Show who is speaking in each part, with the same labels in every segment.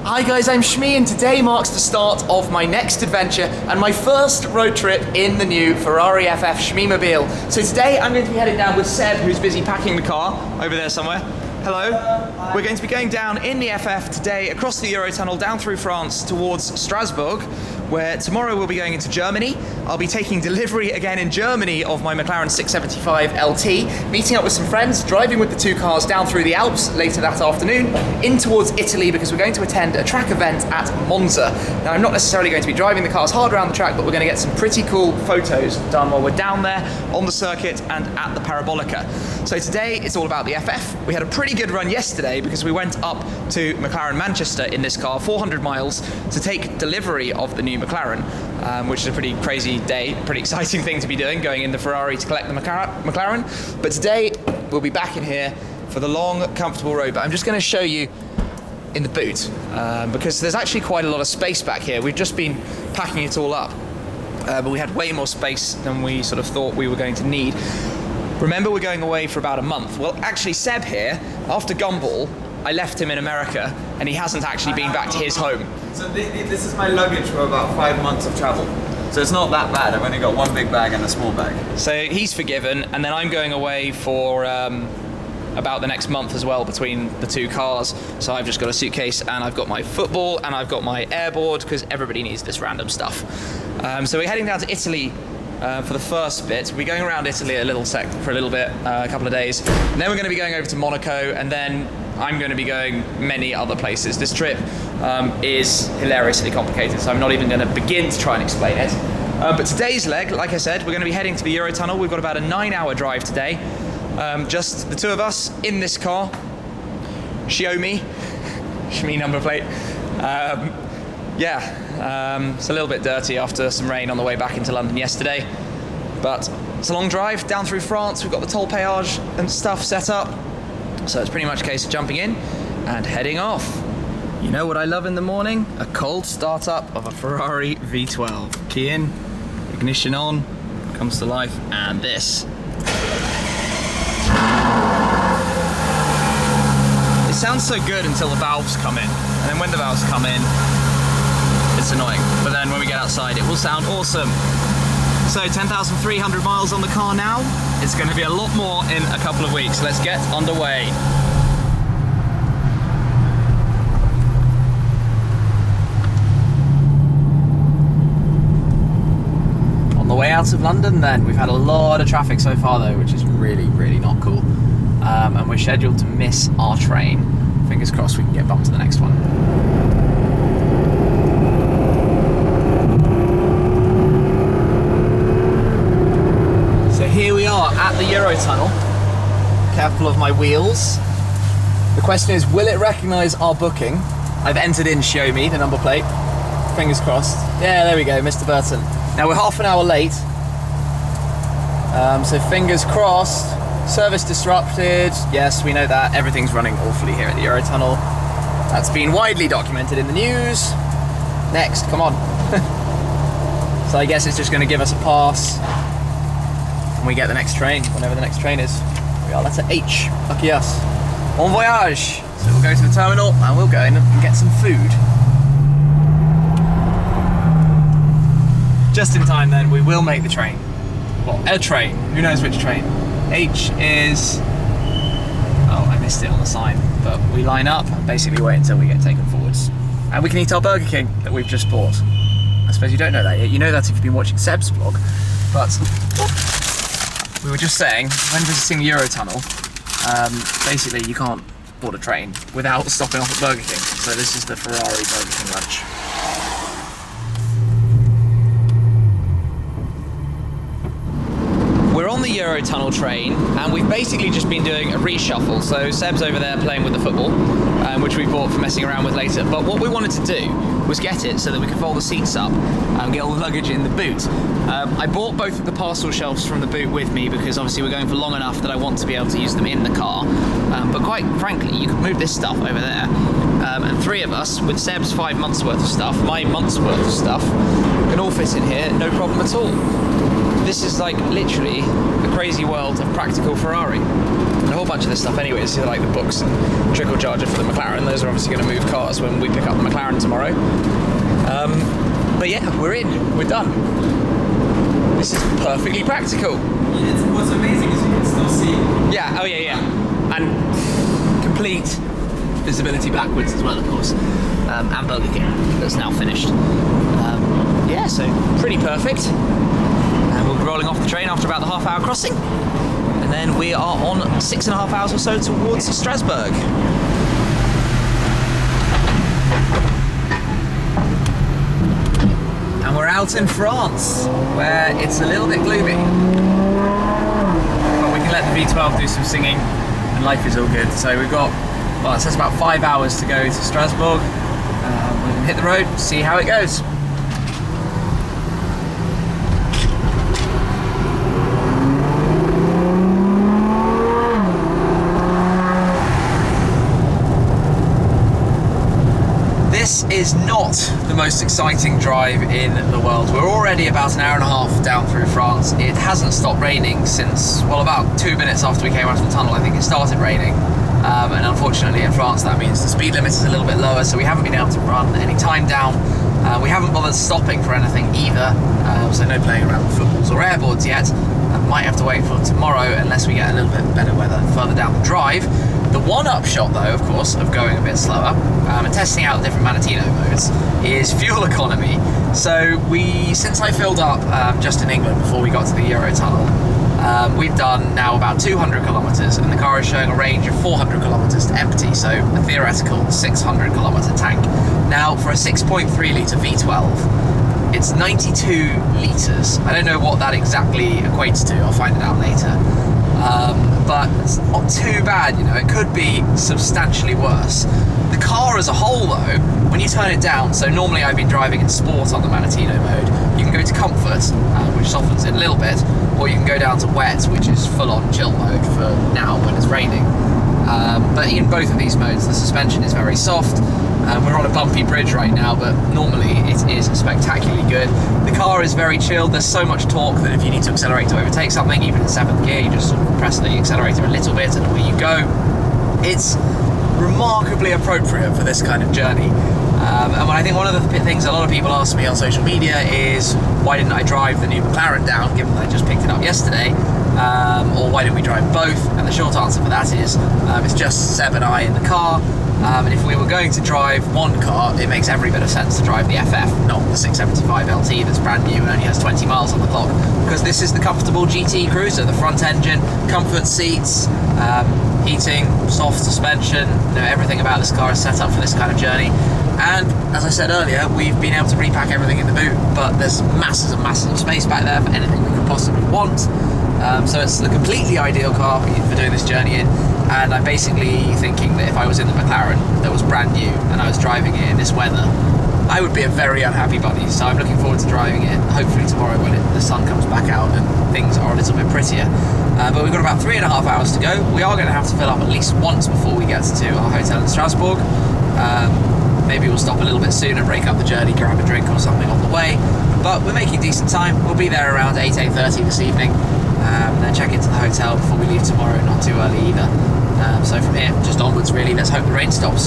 Speaker 1: Hi guys, I'm Shmi and today marks the start of my next adventure and my first road trip in the new Ferrari FF Shmi-mobile. So today I'm going to be heading down with Seb, who's busy packing the car over there somewhere. Hello. We're going to be going down in the FF today across the Eurotunnel down through France towards Strasbourg, where tomorrow we'll be going into Germany. I'll be taking delivery again in Germany of my McLaren 675 LT, meeting up with some friends, driving with the two cars down through the Alps later that afternoon, in towards Italy because we're going to attend a track event at Monza. Now I'm not necessarily going to be driving the cars hard around the track, but we're going to get some pretty cool photos done while we're down there on the circuit and at the Parabolica. So today it's all about the FF. We had a pretty good run yesterday because we went up to McLaren Manchester in this car, 400 miles, to take delivery of the new McLaren, which is a pretty crazy day, pretty exciting thing to be doing, going in the Ferrari to collect the McLaren. But today we'll be back in here for the long, comfortable road. But I'm just going to show you in the boot because there's actually quite a lot of space back here. We've just been packing it all up, but we had way more space than we sort of thought we were going to need. Remember, we're going away for about a month. Well, actually, Seb here, after Gumball, I left him in America, and he hasn't actually been back to his home.
Speaker 2: So this is my luggage for about 5 months of travel. So it's not that bad. I've only got one big bag and a small bag.
Speaker 1: So he's forgiven, and then I'm going away for about the next month as well between the two cars. So I've just got a suitcase, and I've got my football, and I've got my airboard, because everybody needs this random stuff. So we're heading down to Italy for the first bit. We're going around Italy for a little bit, a couple of days. And then we're going to be going over to Monaco, and then I'm going to be going many other places. This trip is hilariously complicated, so I'm not even going to begin to try and explain it. But today's leg, like I said, we're going to be heading to the Eurotunnel. We've got about a 9-hour drive today. Just the two of us in this car. Shmi number plate. It's a little bit dirty after some rain on the way back into London yesterday, but it's a long drive down through France. We've got the toll péage and stuff set up, so it's pretty much a case of jumping in and heading off. You know what I love in the morning? A cold startup of a Ferrari V12. Key in, ignition on, comes to life, and this. It sounds so good until the valves come in, and then when the valves come in, it's annoying, but then when we get outside it will sound awesome. So 10,300 miles on the car now. It's going to be a lot more in a couple of weeks. Let's get underway. On the way out of London then, we've had a lot of traffic so far though, which is really, really not cool. And we're scheduled to miss our train. Fingers crossed we can get bumped to the next one. Here we are at the Eurotunnel. Careful of my wheels. The question is, will it recognise our booking? I've entered in Xiaomi, the number plate. Fingers crossed. Yeah, there we go, Mr. Burton. Now we're half an hour late. So fingers crossed. Service disrupted. Yes, we know that. Everything's running awfully here at the Eurotunnel. That's been widely documented in the news. Next, come on. So I guess it's just going to give us a pass. And we get the next train, whenever the next train is. We are letter H, lucky us. Bon voyage! So we'll go to the terminal and we'll go in and get some food. Just in time then, we will make the train. Well, a train, who knows which train. H is... oh, I missed it on the sign. But we line up and basically wait until we get taken forwards. And we can eat our Burger King that we've just bought. I suppose you don't know that yet. You know that if you've been watching Seb's vlog. But... we were just saying, when visiting the Eurotunnel, basically you can't board a train without stopping off at Burger King. So this is the Ferrari Burger King lunch. We're on the Eurotunnel train, and we've basically just been doing a reshuffle. So Seb's over there playing with the football, which we bought for messing around with later. But what we wanted to do was get it so that we could fold the seats up and get all the luggage in the boot. I bought both of the parcel shelves from the boot with me because obviously we're going for long enough that I want to be able to use them in the car. But quite frankly, you could move this stuff over there. And 3 of us, with Seb's 5 months worth of stuff, my month's worth of stuff, can all fit in here, no problem at all. This is like literally the crazy world of practical Ferrari. And I've whole bunch of this stuff anyways, like the books and trickle charger for the McLaren. Those are obviously going to move cars when we pick up the McLaren tomorrow. But yeah, we're in, we're done. This is perfectly practical.
Speaker 2: What's amazing is you can still see.
Speaker 1: Yeah, oh yeah. And complete visibility backwards as well, of course. And Burger King, that's now finished. Yeah, so pretty perfect. And we'll be rolling off the train after about the half-hour crossing. And then we are on 6.5 hours or so towards Strasbourg. And we're out in France, where it's a little bit gloomy. But we can let the V12 do some singing, and life is all good. So we've got, well, it says about 5 hours to go to Strasbourg. We're going to hit the road, see how it goes. This is not the most exciting drive in the world. We're already about an hour and a half down through France. It hasn't stopped raining since, well, about 2 minutes after we came out of the tunnel, I think it started raining. And unfortunately in France that means the speed limit is a little bit lower, so we haven't been able to run any time down. We haven't bothered stopping for anything either, so no playing around with footballs or airboards yet. Might have to wait for tomorrow unless we get a little bit better weather further down the drive. The one upshot though, of course, of going a bit slower and testing out different Manatino modes is fuel economy. So since I filled up just in England before we got to the Eurotunnel, we've done now about 200 kilometers and the car is showing a range of 400 kilometers to empty, so a theoretical 600 kilometer tank. Now for a 6.3 litre V12, it's 92 litres. I don't know what that exactly equates to, I'll find it out later. But it's not too bad, you know, it could be substantially worse. The car as a whole though, when you turn it down, so normally I've been driving in sport on the Manatino mode, you can go to comfort, which softens it a little bit, or you can go down to wet, which is full-on chill mode for now when it's raining. But in both of these modes, the suspension is very soft. We're on a bumpy bridge right now, but normally it is spectacularly good. The car is very chilled. There's so much torque that if you need to accelerate to overtake something, even in 7th gear, you just sort of press the accelerator a little bit and away you go. It's remarkably appropriate for this kind of journey. And I think one of the things a lot of people ask me on social media is, why didn't I drive the new McLaren down, given that I just picked it up yesterday? Or why didn't we drive both? And the short answer for that is, it's just Seb and I in the car. And if we were going to drive one car, it makes every bit of sense to drive the FF, not the 675 LT that's brand new and only has 20 miles on the clock. Because this is the comfortable GT cruiser, the front engine, comfort seats, heating, soft suspension, you know, everything about this car is set up for this kind of journey. And as I said earlier, we've been able to repack everything in the boot, but there's masses and masses of space back there for anything we could possibly want. So it's the completely ideal car for doing this journey in. And I'm basically thinking that if I was in the McLaren that was brand new and I was driving it in this weather, I would be a very unhappy bunny. So I'm looking forward to driving it, hopefully tomorrow when the sun comes back out and things are a little bit prettier. But we've got about 3.5 hours to go. We are going to have to fill up at least once before we get to our hotel in Strasbourg. Maybe we'll stop a little bit sooner, break up the journey, grab a drink or something on the way. But we're making decent time. We'll be there around 8:30 this evening. And then check into the hotel before we leave tomorrow, not too early either. So from here, just onwards really, let's hope the rain stops.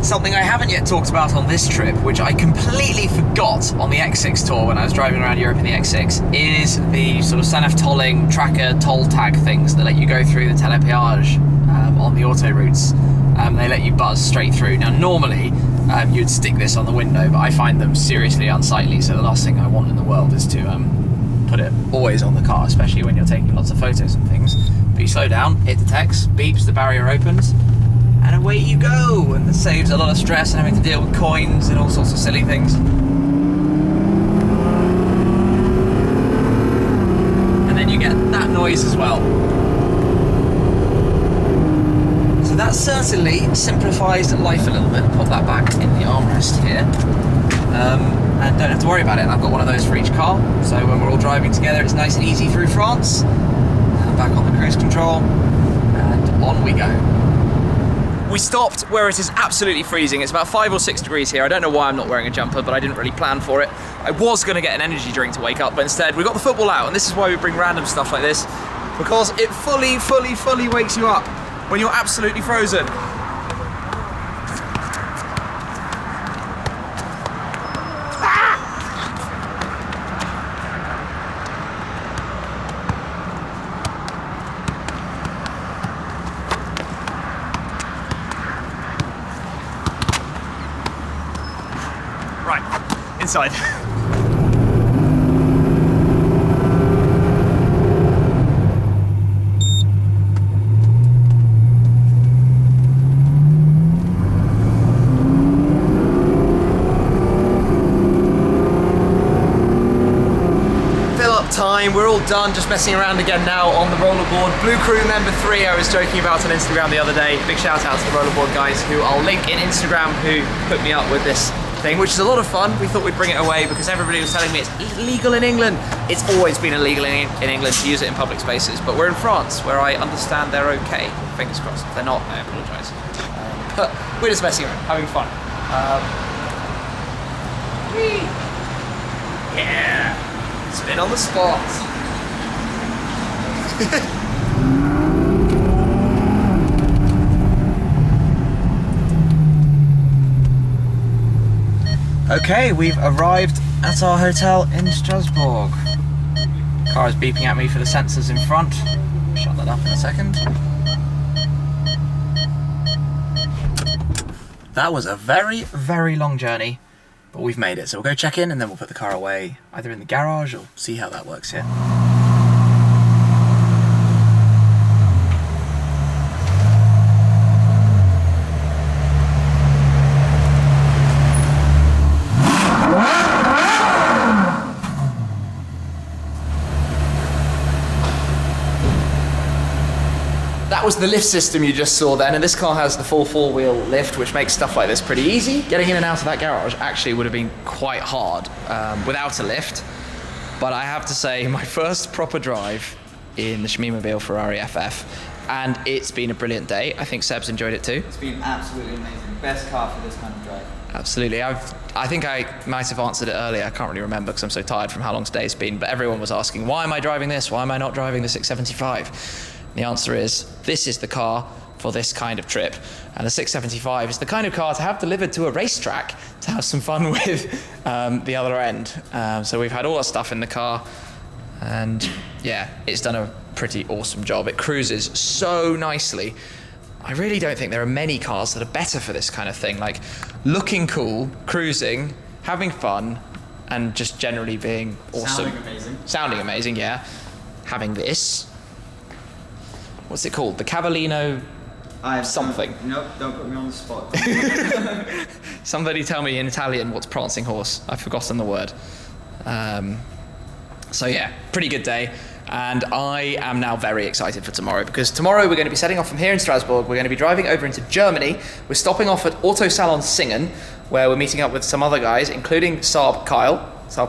Speaker 1: Something I haven't yet talked about on this trip, which I completely forgot on the X6 tour when I was driving around Europe in the X6, is the sort of Senef tolling, tracker, toll tag things that let you go through the télépeage on the auto routes. They let you buzz straight through. Now normally, you'd stick this on the window, but I find them seriously unsightly, so the last thing I want in the world is to put it always on the car, especially when you're taking lots of photos and things. But you slow down, it detects, beeps, the barrier opens, and away you go, and it saves a lot of stress and having to deal with coins and all sorts of silly things. And then you get that noise as well. So that certainly simplifies life a little bit. Put that back in the armrest here. And don't have to worry about it. And I've got one of those for each car, so when we're all driving together it's nice and easy through France. Back on the cruise control, and on we go. We stopped where it is absolutely freezing. It's about 5 or 6 degrees here. I don't know why I'm not wearing a jumper, but I didn't really plan for it. I was going to get an energy drink to wake up, but instead we got the football out, and this is why we bring random stuff like this. because it fully wakes you up when you're absolutely frozen. Right, inside. Time, we're all done, just messing around again now on the rollerboard. Blue Crew member 3 I was joking about on Instagram the other day. Big shout out to the rollerboard guys who I'll link in Instagram who put me up with this thing, which is a lot of fun. We thought we'd bring it away because everybody was telling me it's illegal in England. It's always been illegal in England to use it in public spaces, but we're in France where I understand they're okay. Fingers crossed. If they're not, I apologise. But we're just messing around, having fun. Yeah. Spin on the spot. Okay, we've arrived at our hotel in Strasbourg. Car is beeping at me for the sensors in front. Shut that up in a second. That was a very long journey. But we've made it, so we'll go check in and then we'll put the car away, either in the garage or see how that works here. That was the lift system you just saw then, and this car has the full four-wheel lift, which makes stuff like this pretty easy. Getting in and out of that garage actually would have been quite hard without a lift, but I have to say, my first proper drive in the Shmeemobile Ferrari FF, and it's been a brilliant day. I think Seb's enjoyed it too.
Speaker 2: It's been absolutely amazing. Best car for this kind of drive. Absolutely.
Speaker 1: I think I might have answered it earlier. I can't really remember because I'm so tired from how long today's been, but everyone was asking, why am I driving this? Why am I not driving the 675? The answer is, this is the car for this kind of trip. And the 675 is the kind of car to have delivered to a racetrack to have some fun with the other end. So we've had all our stuff in the car, and yeah, it's done a pretty awesome job. It cruises so nicely. I really don't think there are many cars that are better for this kind of thing. Like, looking cool, cruising, having fun, and just generally being awesome.
Speaker 2: Sounding amazing.
Speaker 1: Sounding amazing, yeah. Having this. What's it called? The Cavallino something.
Speaker 2: Nope, don't put me on the spot.
Speaker 1: Somebody tell me in Italian what's prancing horse. I've forgotten the word. So yeah, pretty good day. And I am now very excited for tomorrow, because tomorrow we're going to be setting off from here in Strasbourg. We're going to be driving over into Germany. We're stopping off at Auto-Salon-Singen, where we're meeting up with some other guys, including Saab Kyle 4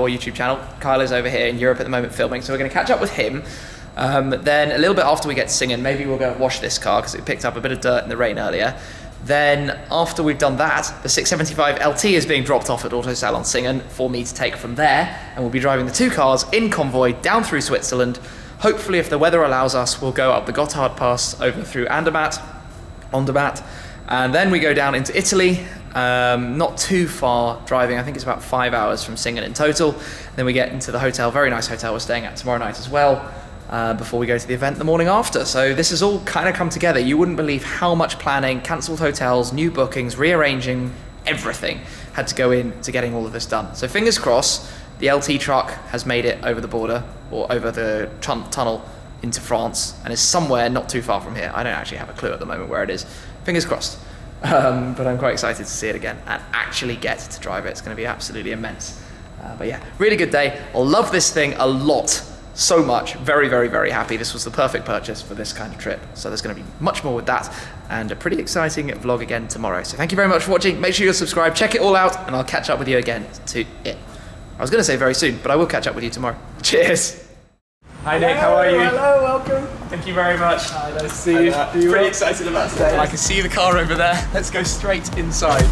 Speaker 1: YouTube channel. Kyle is over here in Europe at the moment filming, so we're going to catch up with him. Then a little bit after we get to Singen, maybe we'll go wash this car because it picked up a bit of dirt in the rain earlier. Then after we've done that, the 675 LT is being dropped off at Auto-Salon-Singen for me to take from there, and we'll be driving the two cars in convoy down through Switzerland. Hopefully, if the weather allows us, we'll go up the Gotthard Pass over through Andermatt, and then we go down into Italy. Not too far driving, I think it's about 5 hours from Singen in total. Then we get into the hotel, very nice hotel we're staying at tomorrow night as well. Before we go to the event the morning after. So this has all kind of come together. You wouldn't believe how much planning, cancelled hotels, new bookings, rearranging, everything had to go into getting all of this done. So fingers crossed, the LT truck has made it over the border, or over the tunnel into France, and is somewhere not too far from here. I don't actually have a clue at the moment where it is. Fingers crossed. But I'm quite excited to see it again and actually get to drive it. It's going to be absolutely immense. But yeah, really good day. I'll love this thing a lot. So much. Very, very, very happy. This was the perfect purchase for this kind of trip. So there's going to be much more with that, and a pretty exciting vlog again tomorrow. So thank you very much for watching. Make sure you're subscribed, check it all out, and I'll catch up with you again I was going to say very soon, but I will catch up with you tomorrow. Cheers. Hi Nick, how are you?
Speaker 3: Hello, welcome.
Speaker 1: Thank you very much.
Speaker 3: Hi, nice to see you.
Speaker 1: Pretty excited about today. I can see the car over there. Let's go straight inside.